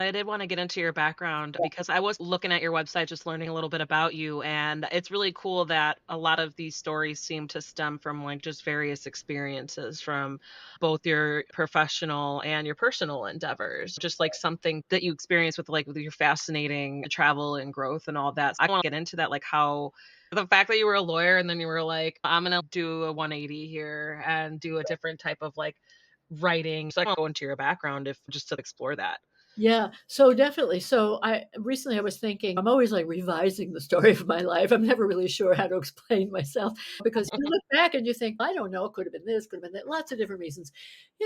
I did want to get into your background because I was looking at your website, just learning a little bit about you. And it's really cool that a lot of these stories seem to stem from like just various experiences from both your professional and your personal endeavors. Just like something that you experience with your fascinating travel and growth and all that. So I want to get into that, like how the fact that you were a lawyer and then you were like, I'm going to do a 180 here and do a different type of like writing. So I can go into your background if just to explore that. Yeah, so definitely. So I was thinking, I'm always like revising the story of my life. I'm never really sure how to explain myself because you look back and you think, I don't know, it could have been this, could have been that, lots of different reasons.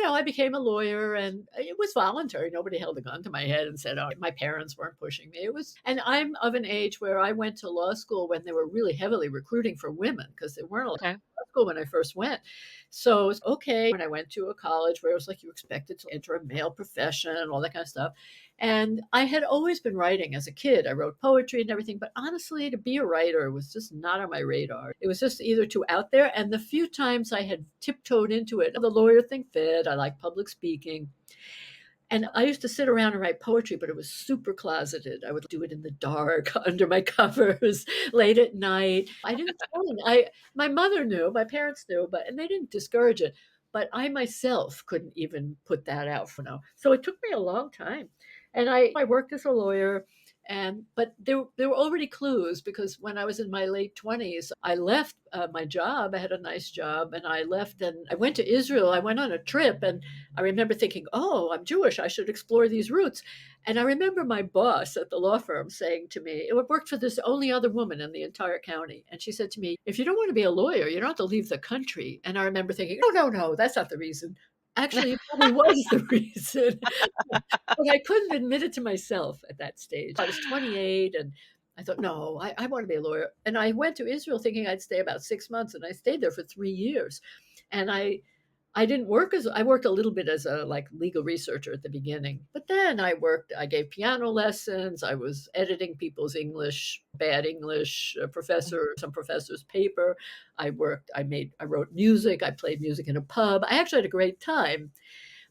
I became a lawyer and it was voluntary. Nobody held a gun to my head and said, oh, my parents weren't pushing me. And I'm of an age where I went to law school when they were really heavily recruiting for women because there weren't a lot Okay. of law school when I first went. So it's okay when I went to a college where it was like you expected to enter a male profession and all that kind of stuff. And I had always been writing as a kid. I wrote poetry and everything, but honestly, to be a writer was just not on my radar. It was just either too out there. And the few times I had tiptoed into it, the lawyer thing fit. I like public speaking. And I used to sit around and write poetry, but it was super closeted. I would do it in the dark, under my covers, late at night. I didn't tell them. My mother knew, my parents knew, and they didn't discourage it. But I myself couldn't even put that out for now. So it took me a long time. And I worked as a lawyer, but there were already clues because when I was in my late 20s, I left my job. I had a nice job, and I left and I went to Israel. I went on a trip, and I remember thinking, "Oh, I'm Jewish. I should explore these roots." And I remember my boss at the law firm saying to me, it worked for this only other woman in the entire county, and she said to me, "If you don't want to be a lawyer, you don't have to leave the country." And I remember thinking, "No, no, no, that's not the reason." Actually, it probably was the reason. But I couldn't admit it to myself at that stage. I was 28 and I thought, no, I want to be a lawyer. And I went to Israel thinking I'd stay about 6 months and I stayed there for 3 years. And I didn't work I worked a little bit as a like legal researcher at the beginning, but then I gave piano lessons. I was editing people's bad English some professor's paper. I wrote music. I played music in a pub. I actually had a great time.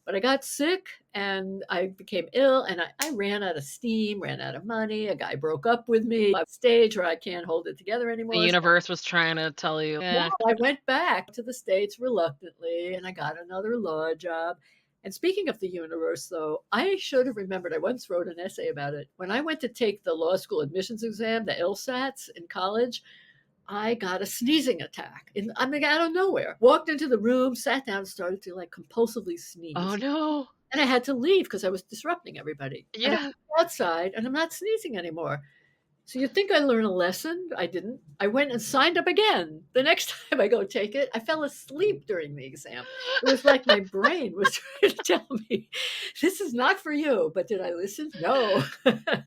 But I got sick and I became ill and I ran out of steam, ran out of money. A guy broke up with me at a stage where I can't hold it together The anymore. So universe was trying to tell you, yeah, "Eh." I went back to the States reluctantly and I got another law job. And speaking of the universe, though, I should have remembered. I once wrote an essay about it. When I went to take the law school admissions exam, the LSATs in college, I got a sneezing attack. Out of nowhere. Walked into the room, sat down, started to like compulsively Oh, sneeze. no. And I had to leave because I was disrupting everybody. And I Yeah. went outside and I'm not sneezing anymore. So you'd think I learned a lesson. I didn't. I went and signed up again. The next time I go take it, I fell asleep during the exam. It was like my brain was trying to tell me, this is not for you. But did I listen? No.